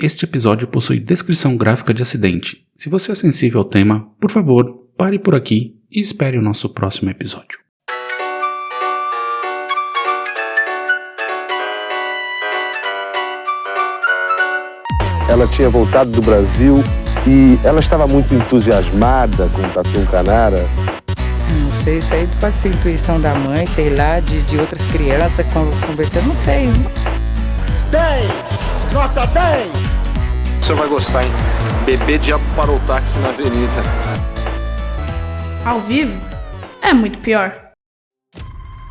Este episódio possui descrição gráfica de acidente. Se você é sensível ao tema, por favor, pare por aqui e espere o nosso próximo episódio. Ela tinha voltado do Brasil e ela estava muito entusiasmada com o Tatu Canara. Não sei, isso aí pode ser intuição da mãe, sei lá, de outras crianças conversando, não sei. 10! Nota 10! O senhor vai gostar, hein? Bebê diabo parou o táxi na avenida. Ao vivo? É muito pior.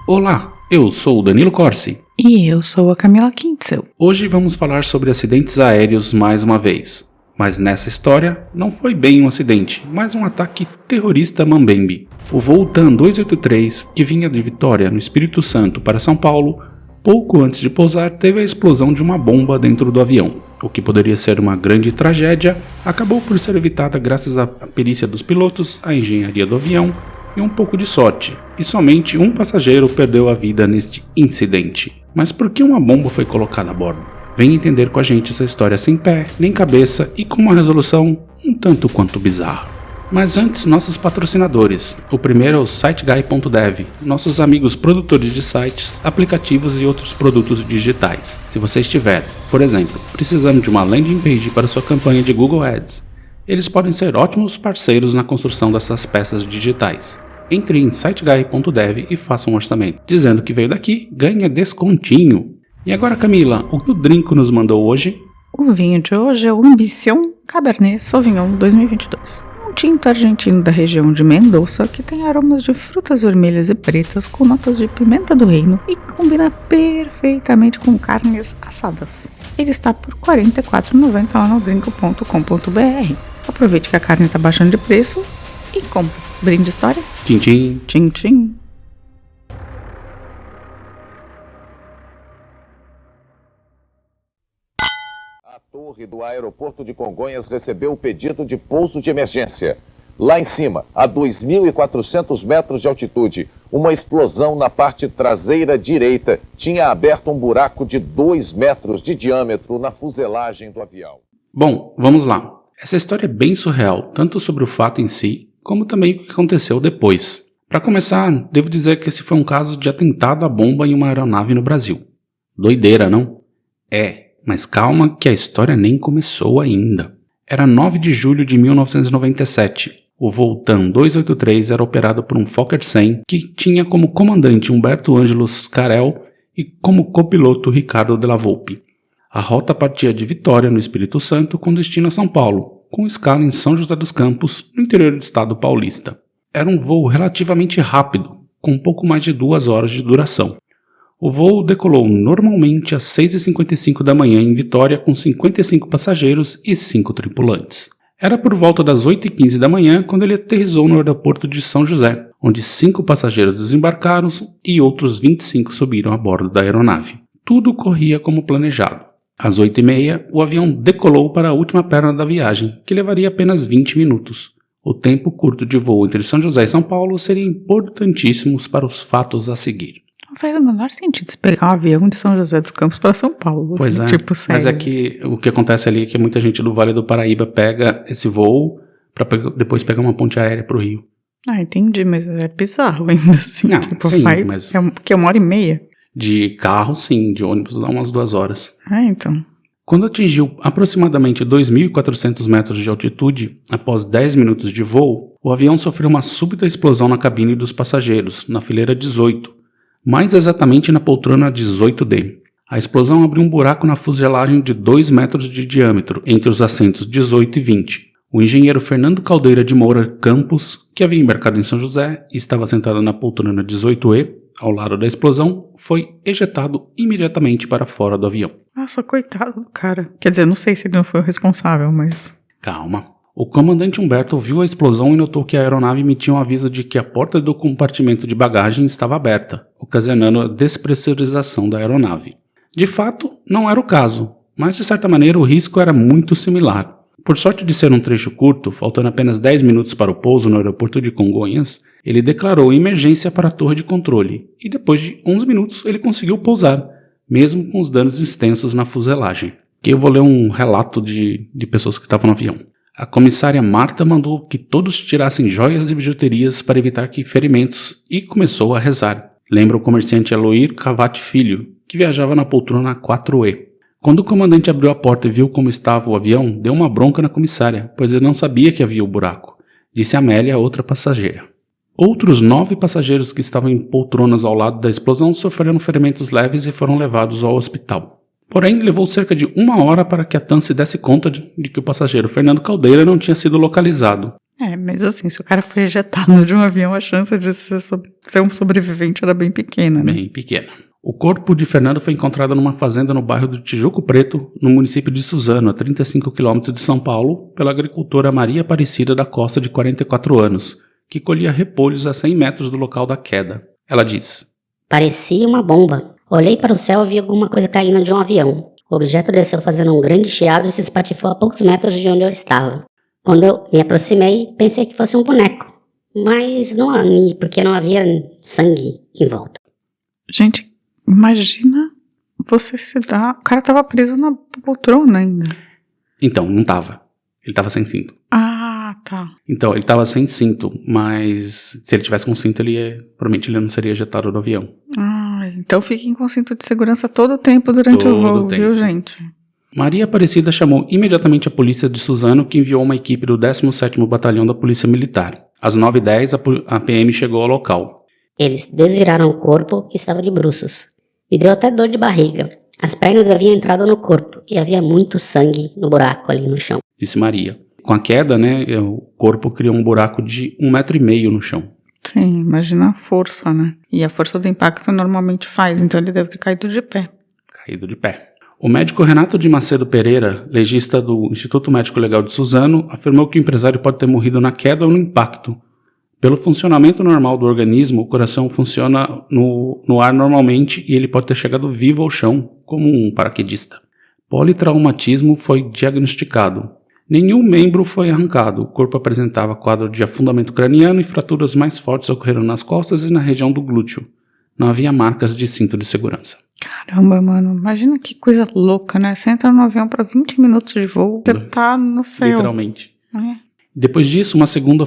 Olá, eu sou o Danilo Corsi. E eu sou a Camila Kintzel. Hoje vamos falar sobre acidentes aéreos mais uma vez. Mas nessa história, não foi bem um acidente, mas um ataque terrorista mambembe. O voo TAM 283, que vinha de Vitória, no Espírito Santo, para São Paulo, pouco antes de pousar, teve a explosão de uma bomba dentro do avião. O que poderia ser uma grande tragédia, acabou por ser evitada graças à perícia dos pilotos, à engenharia do avião e um pouco de sorte. E somente um passageiro perdeu a vida neste incidente. Mas por que uma bomba foi colocada a bordo? Venha entender com a gente essa história sem pé, nem cabeça e com uma resolução um tanto quanto bizarra. Mas antes, nossos patrocinadores. O primeiro é o SiteGuy.dev, nossos amigos produtores de sites, aplicativos e outros produtos digitais. Se você estiver, por exemplo, precisando de uma landing page para sua campanha de Google Ads, eles podem ser ótimos parceiros na construção dessas peças digitais. Entre em SiteGuy.dev e faça um orçamento. Dizendo que veio daqui, ganha descontinho. E agora, Camila, o que o Drinco nos mandou hoje? O vinho de hoje é o Ambition Cabernet Sauvignon 2022. Um tinto argentino da região de Mendoza que tem aromas de frutas vermelhas e pretas com notas de pimenta do reino e combina perfeitamente com carnes assadas. Ele está por R$ 44,90 lá no drinco.com.br. Aproveite que a carne está baixando de preço e compre. Brinde história? Tchim, tchim. Tchim, tchim. A torre do aeroporto de Congonhas recebeu o pedido de pouso de emergência. Lá em cima, a 2.400 metros de altitude, uma explosão na parte traseira direita tinha aberto um buraco de 2 metros de diâmetro na fuselagem do avião. Bom, vamos lá. Essa história é bem surreal, tanto sobre o fato em si, como também o que aconteceu depois. Para começar, devo dizer que esse foi um caso de atentado à bomba em uma aeronave no Brasil. Doideira, não? É, mas calma que a história nem começou ainda. Era 9 de julho de 1997. O voo TAM 283 era operado por um Fokker 100 que tinha como comandante Humberto Ângelo Scarel e como copiloto Ricardo Della Volpe. A rota partia de Vitória, no Espírito Santo, com destino a São Paulo, com escala em São José dos Campos, no interior do estado paulista. Era um voo relativamente rápido, com um pouco mais de 2 horas de duração. O voo decolou normalmente às 6h55 da manhã em Vitória com 55 passageiros e 5 tripulantes. Era por volta das 8h15 da manhã quando ele aterrissou no aeroporto de São José, onde 5 passageiros desembarcaram e outros 25 subiram a bordo da aeronave. Tudo corria como planejado. Às 8h30, o avião decolou para a última perna da viagem, que levaria apenas 20 minutos. O tempo curto de voo entre São José e São Paulo seria importantíssimo para os fatos a seguir. Não faz o menor sentido se pegar um avião de São José dos Campos para São Paulo. Pois assim, é, tipo, sério. mas é que o que acontece ali é que muita gente do Vale do Paraíba pega esse voo para depois pegar uma ponte aérea para o Rio. Ah, entendi, mas é bizarro ainda assim. Não, tipo, sim, faz, mas... que é 1h30? De carro, sim, de ônibus dá umas 2 horas. Ah, então. Quando atingiu aproximadamente 2.400 metros de altitude, após 10 minutos de voo, o avião sofreu uma súbita explosão na cabine dos passageiros, na fileira 18, mais exatamente na poltrona 18D. A explosão abriu um buraco na fuselagem de 2 metros de diâmetro, entre os assentos 18 e 20. O engenheiro Fernando Caldeira de Moura Campos, que havia embarcado em São José e estava sentado na poltrona 18E, ao lado da explosão, foi ejetado imediatamente para fora do avião. Nossa, coitado do cara. Quer dizer, não sei se ele não foi o responsável, mas... Calma. O comandante Humberto viu a explosão e notou que a aeronave emitia um aviso de que a porta do compartimento de bagagem estava aberta, ocasionando a despressurização da aeronave. De fato, não era o caso, mas de certa maneira o risco era muito similar. Por sorte de ser um trecho curto, faltando apenas 10 minutos para o pouso no aeroporto de Congonhas, ele declarou emergência para a torre de controle, e depois de 11 minutos ele conseguiu pousar, mesmo com os danos extensos na fuselagem. que eu vou ler um relato de pessoas que estavam no avião. A comissária Marta mandou que todos tirassem joias e bijuterias para evitar que ferimentos e começou a rezar. Lembra o comerciante Eloir Cavati Filho, que viajava na poltrona 4E. Quando o comandante abriu a porta e viu como estava o avião, deu uma bronca na comissária, pois ele não sabia que havia o buraco, disse Amélia, outra passageira. Outros 9 passageiros que estavam em poltronas ao lado da explosão sofreram ferimentos leves e foram levados ao hospital. Porém, levou cerca de 1 hora para que a TAM se desse conta de que o passageiro Fernando Caldeira não tinha sido localizado. Mas assim, se o cara foi ejetado de um avião, a chance de ser um sobrevivente era bem pequena, né? Bem pequena. O corpo de Fernando foi encontrado numa fazenda no bairro do Tijuco Preto, no município de Suzano, a 35 quilômetros de São Paulo, pela agricultora Maria Aparecida da Costa, de 44 anos, que colhia repolhos a 100 metros do local da queda. Ela diz: Parecia uma bomba. Olhei para o céu e vi alguma coisa caindo de um avião. O objeto desceu fazendo um grande chiado e se espatifou a poucos metros de onde eu estava. Quando eu me aproximei, pensei que fosse um boneco. Mas não, porque não havia sangue em volta. Gente, imagina você se dar... O cara tava preso na poltrona ainda. Então, não tava. Ele tava sem cinto. Ah, tá. Então, ele tava sem cinto, mas se ele tivesse com cinto, provavelmente ele não seria ejetado do avião. Então fiquem com cinto de segurança todo o tempo durante o voo, viu, gente? Maria Aparecida chamou imediatamente a polícia de Suzano, que enviou uma equipe do 17º Batalhão da Polícia Militar. Às 9h10, a PM chegou ao local. Eles desviraram o corpo, que estava de bruços. Me deu até dor de barriga. As pernas haviam entrado no corpo e havia muito sangue no buraco ali no chão, disse Maria. Com a queda, o corpo criou um buraco de 1,5 m no chão. Sim, imagina a força, né? E a força do impacto normalmente faz, então ele deve ter caído de pé. Caído de pé. O médico Renato de Macedo Pereira, legista do Instituto Médico Legal de Suzano, afirmou que o empresário pode ter morrido na queda ou no impacto. Pelo funcionamento normal do organismo, o coração funciona no ar normalmente e ele pode ter chegado vivo ao chão, como um paraquedista. Politraumatismo foi diagnosticado. Nenhum membro foi arrancado. O corpo apresentava quadro de afundamento craniano e fraturas mais fortes ocorreram nas costas e na região do glúteo. Não havia marcas de cinto de segurança. Caramba, mano. Imagina que coisa louca, né? Você entra no avião para 20 minutos de voo, você tá no céu. Literalmente. Depois disso, uma segunda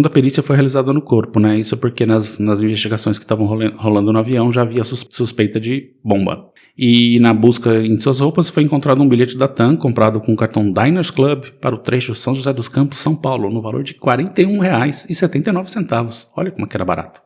perícia foi realizada no corpo, né? Isso porque nas investigações que estavam rolando no avião já havia suspeita de bomba. E na busca em suas roupas foi encontrado um bilhete da TAM comprado com o cartão Diners Club para o trecho São José dos Campos, São Paulo, no valor de R$ 41,79. Olha como que era barato.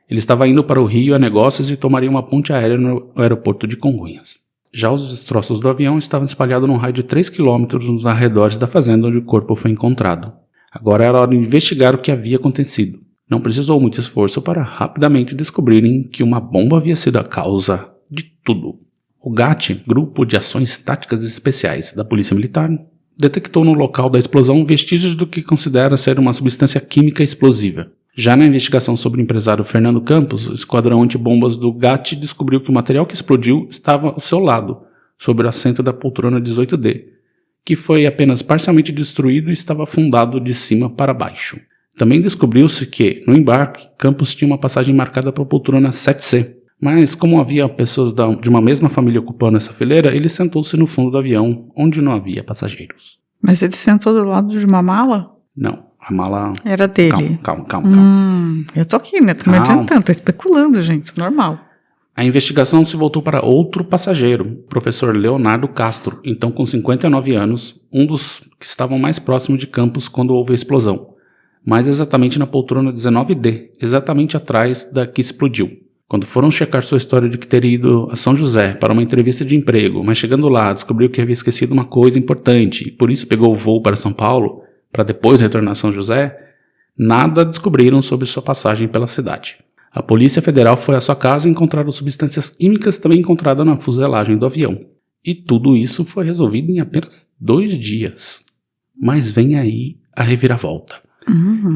Ele estava indo para o Rio a negócios e tomaria uma ponte aérea no aeroporto de Congonhas. Já os destroços do avião estavam espalhados num raio de 3 km nos arredores da fazenda onde o corpo foi encontrado. Agora era hora de investigar o que havia acontecido. Não precisou muito esforço para rapidamente descobrirem que uma bomba havia sido a causa de tudo. O GAT, Grupo de Ações Táticas Especiais da Polícia Militar, detectou no local da explosão vestígios do que considera ser uma substância química explosiva. Já na investigação sobre o empresário Fernando Campos, o esquadrão antibombas do GAT descobriu que o material que explodiu estava ao seu lado, sobre o assento da poltrona 18D, que foi apenas parcialmente destruído e estava afundado de cima para baixo. Também descobriu-se que, no embarque, Campos tinha uma passagem marcada para a poltrona 7C, mas como havia pessoas de uma mesma família ocupando essa fileira, ele sentou-se no fundo do avião, onde não havia passageiros. Mas ele sentou do lado de uma mala? Não. A mala... Era dele. Calma. Eu tô aqui, né? Tô me adiantando, tô especulando, gente. Normal. A investigação se voltou para outro passageiro, o professor Leonardo Castro, então com 59 anos, um dos que estavam mais próximos de Campos quando houve a explosão. Mais exatamente na poltrona 19D, exatamente atrás da que explodiu. Quando foram checar sua história de que teria ido a São José para uma entrevista de emprego, mas chegando lá descobriu que havia esquecido uma coisa importante e por isso pegou o voo para São Paulo, para depois retornar a São José, nada descobriram sobre sua passagem pela cidade. A Polícia Federal foi à sua casa e encontraram substâncias químicas também encontradas na fuselagem do avião. E tudo isso foi resolvido em apenas 2 dias. Mas vem aí a reviravolta.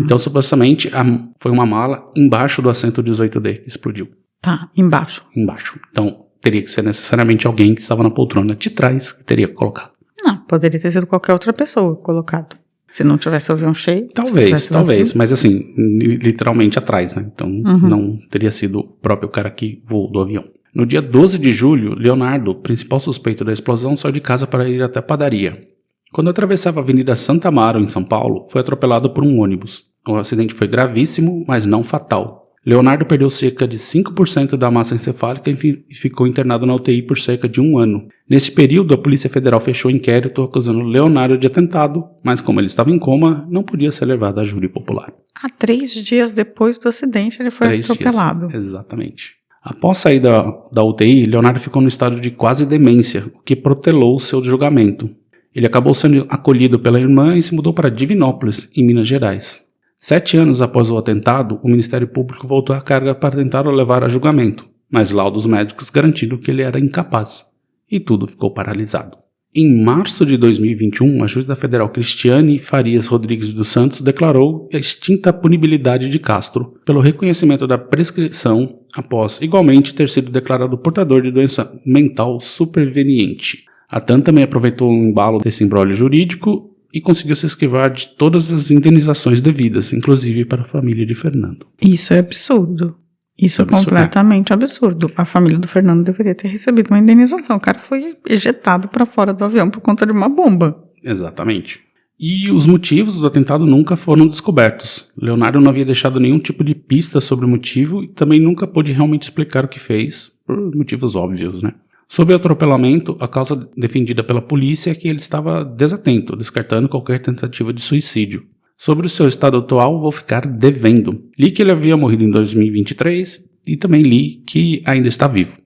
Então, supostamente, foi uma mala embaixo do assento 18D que explodiu. Tá, embaixo. Embaixo. Então, teria que ser necessariamente alguém que estava na poltrona de trás que teria colocado. Não, poderia ter sido qualquer outra pessoa colocado. Se não tivesse o avião cheio. Talvez. Mas assim, literalmente atrás, né? Então, não teria sido o próprio cara que voou do avião. No dia 12 de julho, Leonardo, principal suspeito da explosão, saiu de casa para ir até a padaria. Quando atravessava a Avenida Santa Amaro, em São Paulo, foi atropelado por um ônibus. O acidente foi gravíssimo, mas não fatal. Leonardo perdeu cerca de 5% da massa encefálica e ficou internado na UTI por cerca de 1 ano. Nesse período, a Polícia Federal fechou o inquérito acusando Leonardo de atentado, mas como ele estava em coma, não podia ser levado a júri popular. 3 dias depois do acidente, ele foi 3 atropelado. dias, exatamente. Após sair da UTI, Leonardo ficou no estado de quase demência, o que protelou seu julgamento. Ele acabou sendo acolhido pela irmã e se mudou para Divinópolis, em Minas Gerais. 7 anos após o atentado, o Ministério Público voltou à carga para tentar o levar a julgamento, mas laudos médicos garantiram que ele era incapaz, e tudo ficou paralisado. Em março de 2021, a juíza federal Cristiane Farias Rodrigues dos Santos declarou a extinta punibilidade de Castro pelo reconhecimento da prescrição após igualmente ter sido declarado portador de doença mental superveniente. A TAM também aproveitou o embalo desse imbróglio jurídico e conseguiu se esquivar de todas as indenizações devidas, inclusive para a família de Fernando. Isso é absurdo. Isso é absurdo, completamente absurdo. A família do Fernando deveria ter recebido uma indenização. O cara foi ejetado para fora do avião por conta de uma bomba. Exatamente. E os motivos do atentado nunca foram descobertos. Leonardo não havia deixado nenhum tipo de pista sobre o motivo e também nunca pôde realmente explicar o que fez, por motivos óbvios, né? Sobre o atropelamento, a causa defendida pela polícia é que ele estava desatento, descartando qualquer tentativa de suicídio. Sobre o seu estado atual, vou ficar devendo. Li que ele havia morrido em 2023 e também li que ainda está vivo.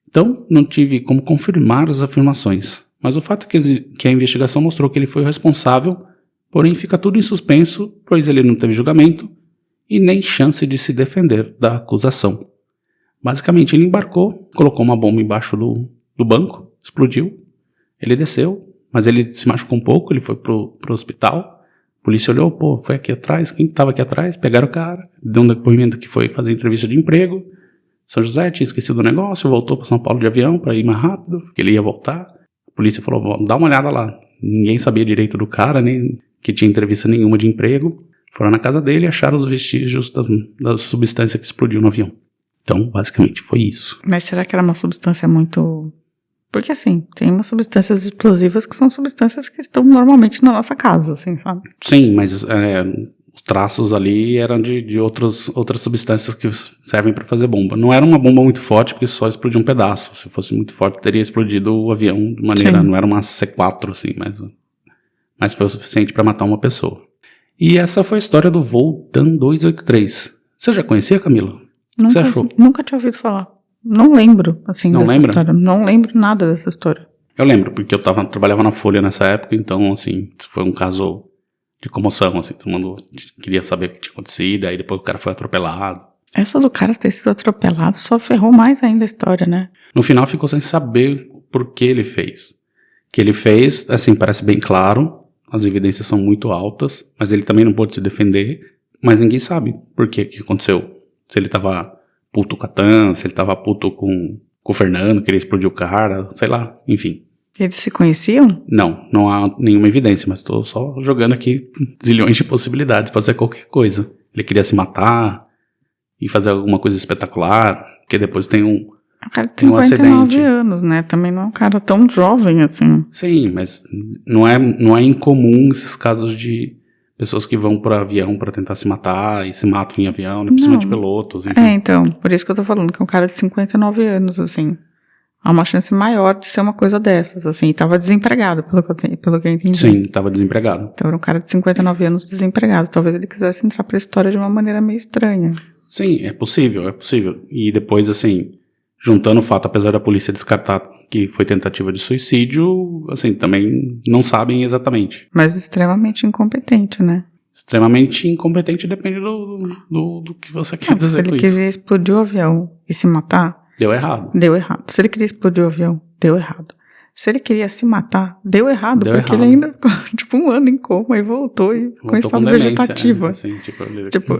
Então, não tive como confirmar as afirmações, mas o fato é que a investigação mostrou que ele foi o responsável, porém fica tudo em suspenso, pois ele não teve julgamento e nem chance de se defender da acusação. Basicamente, ele embarcou, colocou uma bomba embaixo do banco, explodiu, ele desceu, mas ele se machucou um pouco, ele foi pro hospital, a polícia olhou, foi aqui atrás, quem estava aqui atrás? Pegaram o cara, deu um depoimento que foi fazer entrevista de emprego, São José tinha esquecido do negócio, voltou para São Paulo de avião para ir mais rápido, porque ele ia voltar, a polícia falou, dá uma olhada lá, ninguém sabia direito do cara, nem que tinha entrevista nenhuma de emprego, foram na casa dele e acharam os vestígios da substância que explodiu no avião. Então, basicamente, foi isso. Mas será que era uma substância muito... Porque, assim, tem umas substâncias explosivas que são substâncias que estão normalmente na nossa casa, assim, sabe? Sim, mas os traços ali eram de outras substâncias que servem para fazer bomba. Não era uma bomba muito forte, porque só explodiu um pedaço. Se fosse muito forte, teria explodido o avião de maneira... Sim. Não era uma C4, assim, mas foi o suficiente para matar uma pessoa. E essa foi a história do voo TAM 283. Você já conhecia, Camila? O que você achou? Nunca tinha ouvido falar. Não lembro, assim, não dessa lembra? História. Não lembro nada dessa história. Eu lembro, porque eu trabalhava na Folha nessa época, então, assim, foi um caso de comoção, assim, todo mundo queria saber o que tinha acontecido, aí depois o cara foi atropelado. Essa do cara ter sido atropelado só ferrou mais ainda a história, né? No final ficou sem saber por que ele fez. O que ele fez, assim, parece bem claro, as evidências são muito altas, mas ele também não pôde se defender, mas ninguém sabe por que aconteceu. Se ele tava puto com a TAM, se ele tava puto com o Fernando, queria explodir o cara, sei lá, enfim. Eles se conheciam? Não há nenhuma evidência, mas tô só jogando aqui zilhões de possibilidades, pode ser qualquer coisa. Ele queria se matar e fazer alguma coisa espetacular, porque depois tem um cara de 59 anos, né? Também não é um cara tão jovem assim. Sim, mas não é incomum esses casos de pessoas que vão para avião para tentar se matar e se matam em avião, né? Principalmente pilotos. Enfim. Então, por isso que eu tô falando que é um cara de 59 anos, assim. Há uma chance maior de ser uma coisa dessas, assim. E tava desempregado, pelo que eu entendi. Sim, tava desempregado. Então era um cara de 59 anos desempregado. Talvez ele quisesse entrar pra história de uma maneira meio estranha. Sim, é possível. E depois, assim, juntando o fato, apesar da polícia descartar que foi tentativa de suicídio, assim, também não sabem exatamente. Mas extremamente incompetente, né? Extremamente incompetente depende do que você quer dizer com isso. Se ele quiser explodir o avião e se matar... Deu errado. Deu errado. Se ele queria explodir o avião, deu errado. Se ele queria se matar, deu errado, porque ele ainda ficou, tipo, 1 ano em coma e voltou com estado vegetativo. Assim,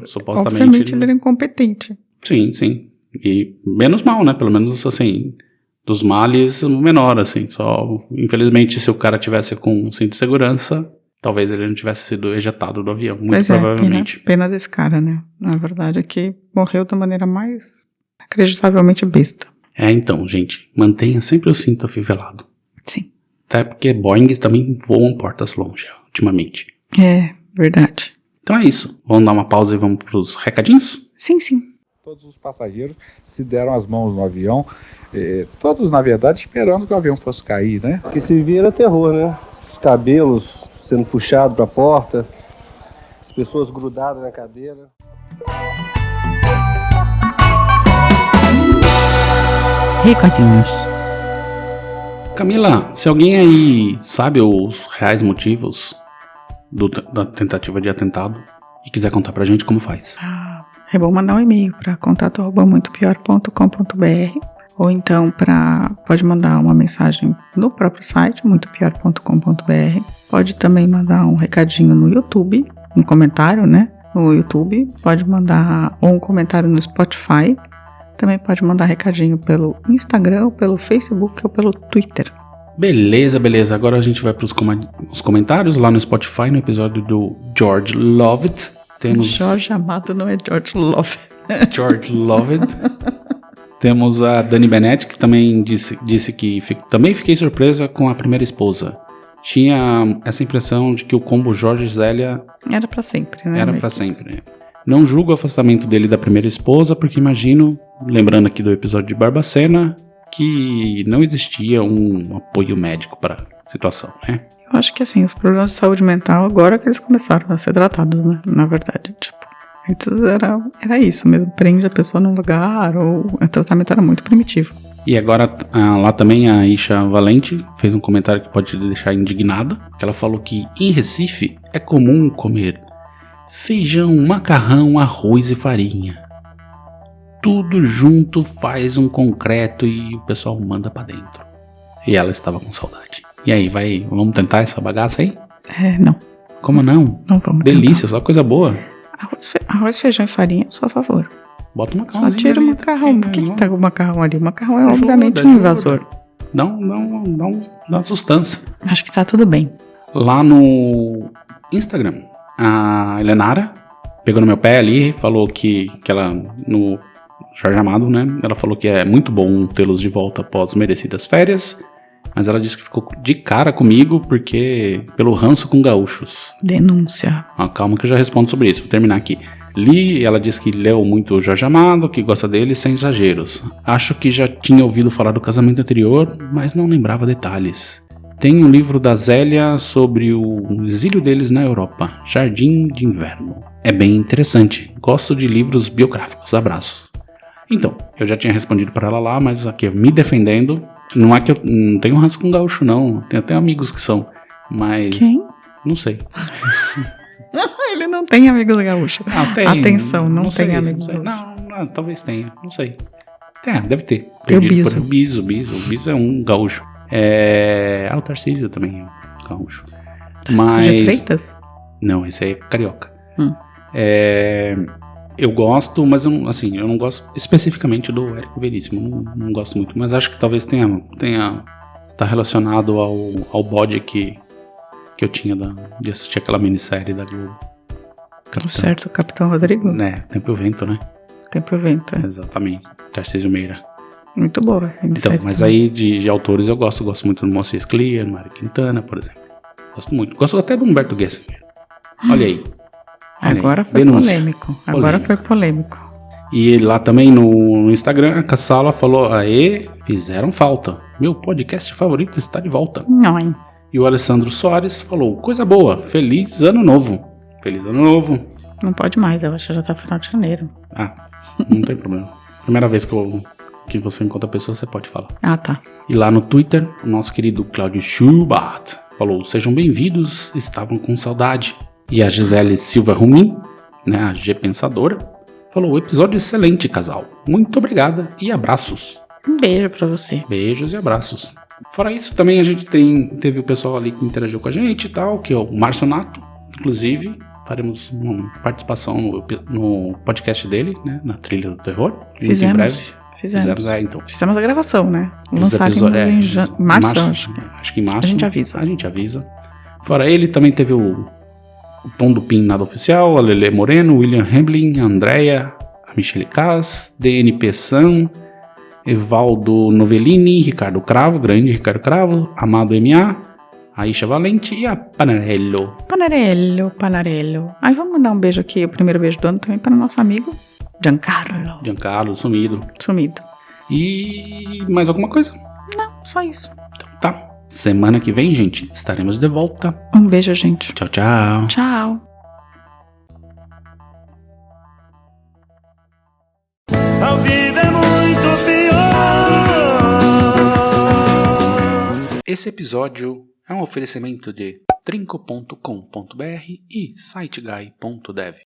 supostamente obviamente ele era incompetente. Sim. E menos mal, né? Pelo menos, assim, dos males, o menor, assim. Só, infelizmente, se o cara tivesse com um cinto de segurança, talvez ele não tivesse sido ejetado do avião, muito provavelmente. Pena desse cara, né? Na verdade é que morreu da maneira mais... acreditavelmente besta. Então, gente, mantenha sempre o cinto afivelado. Sim. Até porque Boeings também voam portas longe, ultimamente. É, verdade. Então é isso. Vamos dar uma pausa e vamos pros recadinhos? Sim, sim. Todos os passageiros se deram as mãos no avião, todos, na verdade, esperando que o avião fosse cair, né? O que se via era terror, né? Os cabelos sendo puxados para a porta, as pessoas grudadas na cadeira. Recadinhos. Camila, se alguém aí sabe os reais motivos da tentativa de atentado e quiser contar pra gente, como faz? É bom mandar um e-mail para contato@muitopior.com.br ou então pode mandar uma mensagem no próprio site, muitopior.com.br. Pode também mandar um recadinho no YouTube, um comentário, né? No YouTube, pode mandar um comentário no Spotify. Também pode mandar recadinho pelo Instagram, ou pelo Facebook ou pelo Twitter. Beleza. Agora a gente vai pros comentários lá no Spotify, no episódio do George Lovett. Temos Jorge Amado não é George Lovett. George Lovett. Temos a Dani Benetti, que também disse que também fiquei surpresa com a primeira esposa. Tinha essa impressão de que o combo Jorge e Zélia era pra sempre, né? Era pra sempre. Não julgo o afastamento dele da primeira esposa, porque imagino, lembrando aqui do episódio de Barbacena, que não existia um apoio médico para a situação, né? Eu acho que assim, os problemas de saúde mental agora que eles começaram a ser tratados, né? Na verdade, tipo, antes era isso mesmo, prende a pessoa num lugar, ou o tratamento era muito primitivo. E agora, lá também a Isha Valente fez um comentário que pode te deixar indignada, que ela falou que em Recife é comum comer feijão, macarrão, arroz e farinha. Tudo junto faz um concreto e o pessoal manda pra dentro. E ela estava com saudade. E aí, vamos tentar essa bagaça aí? Não. Como não? Não vamos Delícia, só coisa boa. Arroz, feijão e farinha, só a favor. Bota o macarrão. Só tira o macarrão. Por que tá com o macarrão ali? O macarrão é obviamente um invasor. Dá uma sustância. Acho que tá tudo bem. Lá no Instagram, a Helenara pegou no meu pé ali, falou que ela, no Jorge Amado, né? Ela falou que é muito bom tê-los de volta após merecidas férias, mas ela disse que ficou de cara comigo pelo ranço com gaúchos. Denúncia. Calma que eu já respondo sobre isso, vou terminar aqui. Ela disse que leu muito o Jorge Amado, que gosta dele sem exageros. Acho que já tinha ouvido falar do casamento anterior, mas não lembrava detalhes. Tem um livro da Zélia sobre o exílio deles na Europa, Jardim de Inverno. É bem interessante, gosto de livros biográficos, abraços. Então, eu já tinha respondido para ela lá, mas aqui me defendendo, não é que eu não tenho ranço com gaúcho não, tenho até amigos que são, mas... Quem? Não sei. Ele não tem amigos gaúchos. Tem. Atenção, não sei, tem amigos gaúchos. Não, talvez tenha, não sei. Deve ter. Tem o Biso. O Biso é um gaúcho. O Tarcísio também é um gaúcho. Tarcísio de Freitas? Não, esse aí é carioca. Eu gosto, mas eu não gosto especificamente do Érico Veríssimo. Não gosto muito, mas acho que talvez tá relacionado ao bode que eu tinha de assistir aquela minissérie da Globo. Certo, Capitão Rodrigo? Tempo e o Vento, né? Tempo e o Vento, Exatamente, Tarcísio Meira. Muito boa. Então, mas aí de autores eu gosto muito do Moacir Clear, Mário Quintana, por exemplo. Gosto muito. Gosto até do Humberto Gessinger. Olha aí. Agora foi polêmico. Agora foi polêmico. E lá também no Instagram, a Cassala falou: aê, fizeram falta. Meu podcast favorito está de volta. Não. E o Alessandro Soares falou: coisa boa, feliz ano novo. Feliz ano novo. Não pode mais, eu acho que já tá final de janeiro. Não tem problema. Primeira vez que você encontra a pessoa, você pode falar. Tá. E lá no Twitter, o nosso querido Cláudio Schubart falou: sejam bem-vindos, estavam com saudade. E a Gisele Silva Rumin, né, a G Pensadora, falou: episódio excelente, casal. Muito obrigada e abraços. Um beijo pra você. Beijos e abraços. Fora isso, também a gente teve o pessoal ali que interagiu com a gente e tal, que é o Márcio Nato, inclusive. Faremos uma participação no podcast dele, né, na Trilha do Terror. Fizemos. Em breve. Fizemos. Então. Fizemos a gravação, né? Lançaremos em março, acho que em março. A gente avisa. Fora ele, também teve o Tom do Pin Nada Oficial, a Lele Moreno, William Hamblin, a Andrea, a Michele Kass, DNP San, Evaldo Novellini, Ricardo Cravo, grande Ricardo Cravo, Amado M.A., Aisha Valente e a Panarello. Panarello. Aí vamos mandar um beijo aqui, o primeiro beijo do ano também para o nosso amigo Giancarlo, sumido. E mais alguma coisa? Não, só isso. Então tá. Semana que vem, gente, estaremos de volta. Um beijo, gente. Tchau, tchau. Tchau. A vida é muito pior. Esse episódio é um oferecimento de trinco.com.br e siteguy.dev.